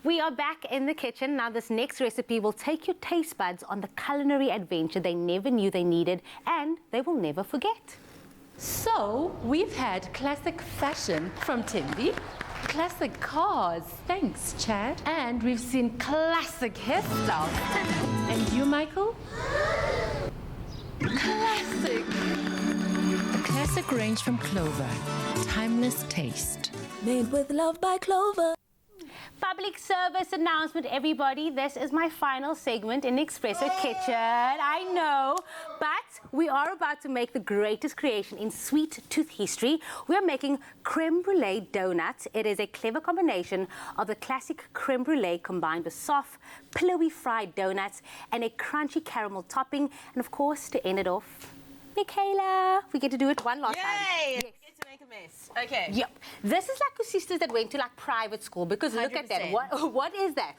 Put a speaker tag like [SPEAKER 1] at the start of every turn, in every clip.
[SPEAKER 1] We are back in the kitchen. Now this next recipe will take your taste buds on the culinary adventure they never knew they needed and they will never forget.
[SPEAKER 2] So, we've had classic fashion from Timby, classic cars, thanks Chad, and we've seen classic hairstyles. And you, Michael? Classic!
[SPEAKER 3] A classic range from Clover. Timeless taste.
[SPEAKER 4] Made with love by Clover.
[SPEAKER 1] Public service announcement, everybody. This is my final segment in Expresso Kitchen. I know, but we are about to make the greatest creation in sweet tooth history. We are making creme brulee donuts. It is a clever combination of the classic creme brulee combined with soft, pillowy fried donuts and a crunchy caramel topping. And of course, to end it off, Michaela, we get to do it one last time.
[SPEAKER 5] Yay!
[SPEAKER 1] Yes.
[SPEAKER 5] Get to make a mess. Okay.
[SPEAKER 1] Yep. This is like your sisters that went to like private school because look at that.
[SPEAKER 5] 100%.
[SPEAKER 1] What is that?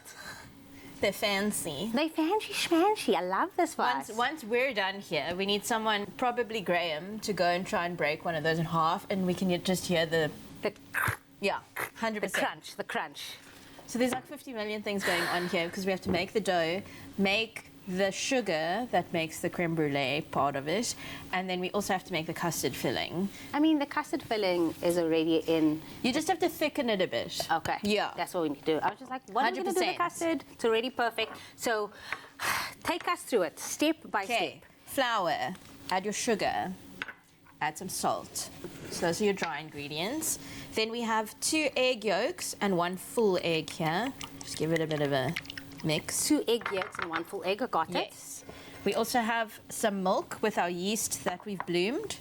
[SPEAKER 5] They're fancy.
[SPEAKER 1] They fancy schmancy. I love this one.
[SPEAKER 5] Once we're done here, we need someone, probably Graham, to go and try and break one of those in half, and we can just hear the yeah, 100%.
[SPEAKER 1] The crunch.
[SPEAKER 5] So there's like 50 million things going on here because we have to make the dough, make the sugar that makes the creme brulee part of it, and then we also have to make the custard filling.
[SPEAKER 1] I mean, the custard filling is already in.
[SPEAKER 5] You just have to thicken it a bit.
[SPEAKER 1] Okay.
[SPEAKER 5] Yeah.
[SPEAKER 1] That's what we need to do. I was just like, what are we going to do with the
[SPEAKER 5] 100%.
[SPEAKER 1] custard? It's already perfect. So take us through it, step by
[SPEAKER 5] Okay.
[SPEAKER 1] step.
[SPEAKER 5] Flour. Add your sugar. Add some salt. So those are your dry ingredients. Then we have 2 egg yolks and 1 full egg here. Just give it a bit of a mix.
[SPEAKER 1] 2 egg yolks and 1 full egg. I got it.
[SPEAKER 5] Yes. We also have some milk with our yeast that we've bloomed.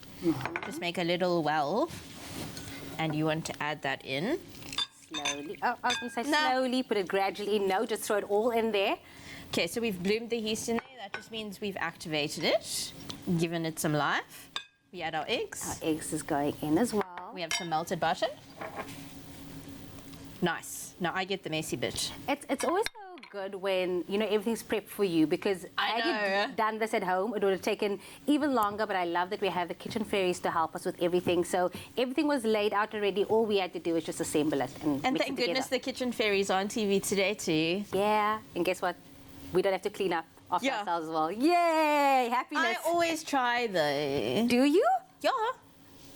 [SPEAKER 5] Just make a little well. And you want to add that in.
[SPEAKER 1] Slowly. Oh, I was going to say
[SPEAKER 5] No.
[SPEAKER 1] slowly, put it gradually in. No, just throw it all in there.
[SPEAKER 5] Okay, so we've bloomed the yeast in there. That just means we've activated it, given it some life. We add our eggs.
[SPEAKER 1] Our eggs is going in as well.
[SPEAKER 5] We have some melted butter. Nice. Now I get the messy bit.
[SPEAKER 1] It's always so good when, you know, everything's prepped for you because
[SPEAKER 5] I
[SPEAKER 1] had you done this at home, it would have taken even longer, but I love that we have the kitchen fairies to help us with everything. So everything was laid out already. All we had to do is just assemble it and
[SPEAKER 5] And
[SPEAKER 1] mix
[SPEAKER 5] thank
[SPEAKER 1] it
[SPEAKER 5] goodness
[SPEAKER 1] together.
[SPEAKER 5] the kitchen fairies are on TV today too.
[SPEAKER 1] Yeah, and guess what? We don't have to clean up after
[SPEAKER 5] Yeah.
[SPEAKER 1] ourselves as well. Yay! Happiness.
[SPEAKER 5] I always try though.
[SPEAKER 1] Do you?
[SPEAKER 5] Yeah.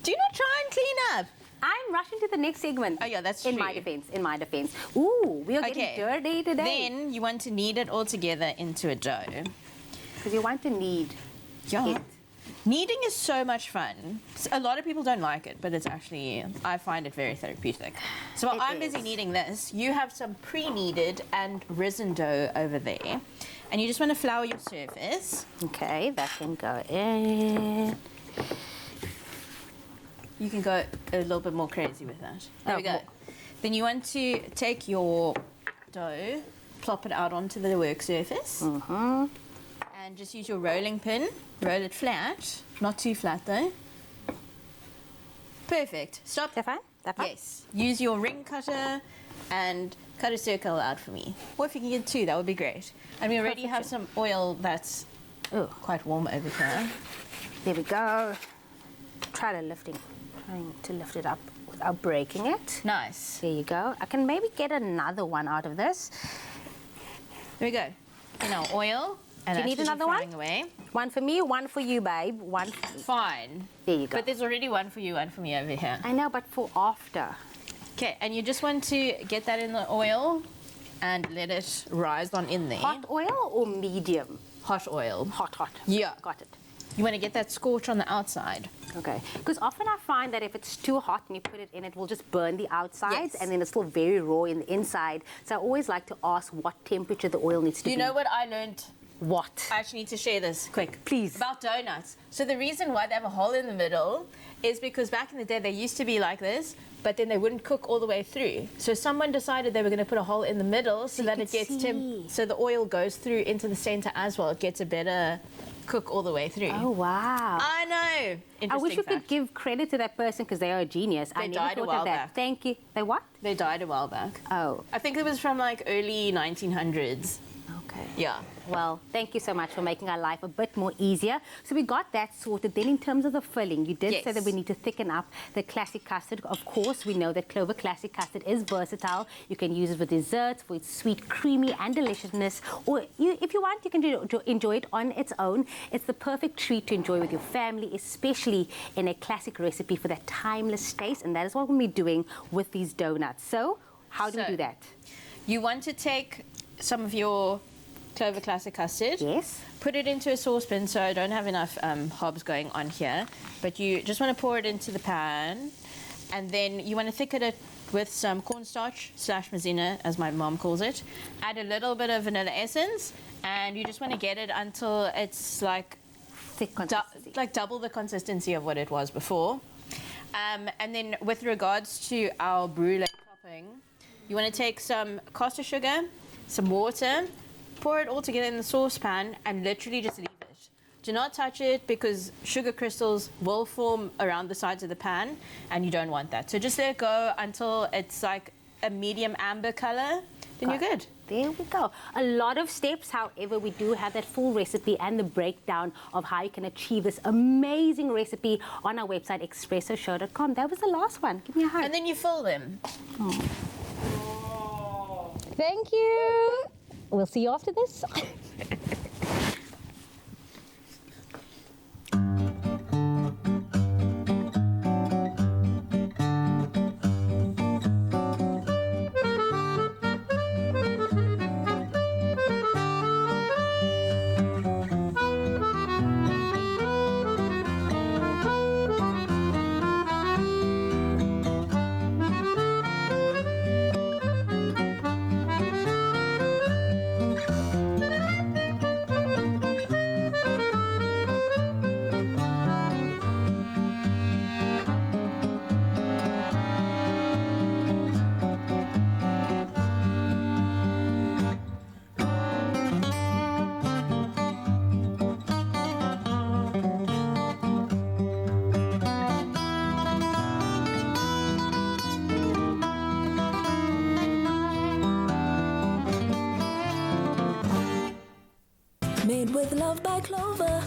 [SPEAKER 5] Do you not try and clean up?
[SPEAKER 1] I'm rushing to the next segment.
[SPEAKER 5] Oh yeah, that's
[SPEAKER 1] in
[SPEAKER 5] true.
[SPEAKER 1] my defense. Ooh, we are getting dirty today.
[SPEAKER 5] Then you want to knead it all together into a dough.
[SPEAKER 1] Because you want to knead.
[SPEAKER 5] Yeah.
[SPEAKER 1] it.
[SPEAKER 5] Kneading is so much fun. A lot of people don't like it, but it's actually, I find it very therapeutic. So while
[SPEAKER 1] It
[SPEAKER 5] I'm busy
[SPEAKER 1] is.
[SPEAKER 5] kneading this, you have some pre-kneaded and risen dough over there. And you just want to flour your surface.
[SPEAKER 1] Okay, that can go in.
[SPEAKER 5] You can go a little bit more crazy with that. There we go.
[SPEAKER 1] more.
[SPEAKER 5] Then you want to take your dough, plop it out onto the work surface. And just use your rolling pin. Roll it flat. Not too flat though. Perfect. Stop.
[SPEAKER 1] Is that fine? That fine?
[SPEAKER 5] Yes. Use your ring cutter and cut a circle out for me. Or if you can get 2, that would be great. And we already have some oil that's quite warm over here.
[SPEAKER 1] There we go. Trying to lift it up without breaking it.
[SPEAKER 5] Nice.
[SPEAKER 1] There you go. I can maybe get another one out of this.
[SPEAKER 5] There we go. In our oil. And
[SPEAKER 1] Do you need
[SPEAKER 5] that's
[SPEAKER 1] another
[SPEAKER 5] frying
[SPEAKER 1] one?
[SPEAKER 5] away.
[SPEAKER 1] One for me, one for you, babe. One for me.
[SPEAKER 5] Fine.
[SPEAKER 1] There you go.
[SPEAKER 5] But there's already one for you, one for me over here.
[SPEAKER 1] I know, but for after.
[SPEAKER 5] Okay, and you just want to get that in the oil and let it rise on in there.
[SPEAKER 1] Hot oil or medium?
[SPEAKER 5] Hot oil.
[SPEAKER 1] Hot.
[SPEAKER 5] Yeah.
[SPEAKER 1] Got it.
[SPEAKER 5] You want to get that scorch on the outside.
[SPEAKER 1] Okay. Because often I find that if it's too hot and you put it in, it will just burn the outsides
[SPEAKER 5] Yes.
[SPEAKER 1] and then it's still very raw in the inside. So I always like to ask what temperature the oil needs to
[SPEAKER 5] Do
[SPEAKER 1] be.
[SPEAKER 5] you know what I learned?
[SPEAKER 1] What?
[SPEAKER 5] I actually need to share this quick.
[SPEAKER 1] Please.
[SPEAKER 5] About donuts. So the reason why they have a hole in the middle is because back in the day they used to be like this, but then they wouldn't cook all the way through. So someone decided they were going to put a hole in the middle so
[SPEAKER 1] you
[SPEAKER 5] that
[SPEAKER 1] could
[SPEAKER 5] it gets
[SPEAKER 1] see.
[SPEAKER 5] so the oil goes through into the center as well. It gets a better cook all the way through.
[SPEAKER 1] Oh, wow.
[SPEAKER 5] I know.
[SPEAKER 1] I wish you
[SPEAKER 5] Interesting
[SPEAKER 1] could
[SPEAKER 5] fact.
[SPEAKER 1] give credit to that person because they are a genius. I
[SPEAKER 5] They
[SPEAKER 1] never
[SPEAKER 5] died a
[SPEAKER 1] thought
[SPEAKER 5] while
[SPEAKER 1] of that.
[SPEAKER 5] back.
[SPEAKER 1] Thank you. They what?
[SPEAKER 5] They died a while back.
[SPEAKER 1] Oh,
[SPEAKER 5] I think it was from like early 1900s.
[SPEAKER 1] okay.
[SPEAKER 5] Yeah.
[SPEAKER 1] Well, thank you so much for making our life a bit more easier. So we got that sorted. Then in terms of the filling, you did say that we need to thicken up the classic custard. Of course, we know that Clover Classic Custard is versatile. You can use it with desserts for its sweet, creamy and deliciousness. Or if you want, you can enjoy it on its own. It's the perfect treat to enjoy with your family, especially in a classic recipe for that timeless taste. And that is what we'll be doing with these donuts. So how do we do that?
[SPEAKER 5] You want to take some of your Clover Classic Custard.
[SPEAKER 1] Yes.
[SPEAKER 5] Put it into a saucepan, so I don't have enough hobs going on here. But you just want to pour it into the pan. And then you want to thicken it with some cornstarch / maizena, as my mom calls it. Add a little bit of vanilla essence. And you just want to get it until it's like
[SPEAKER 1] Thick consistency.
[SPEAKER 5] like double the consistency of what it was before. And then with regards to our brulee topping, you want to take some caster sugar, some water, pour it all together in the saucepan and literally just leave it. Do not touch it because sugar crystals will form around the sides of the pan and you don't want that. So just let it go until it's like a medium amber color, then you're good.
[SPEAKER 1] There we go. A lot of steps, however, we do have that full recipe and the breakdown of how you can achieve this amazing recipe on our website, expressoshow.com. That was the last one. Give me a hug.
[SPEAKER 5] And then you fill them.
[SPEAKER 1] Thank you. We'll see you after this.
[SPEAKER 4] Made with love by Clover.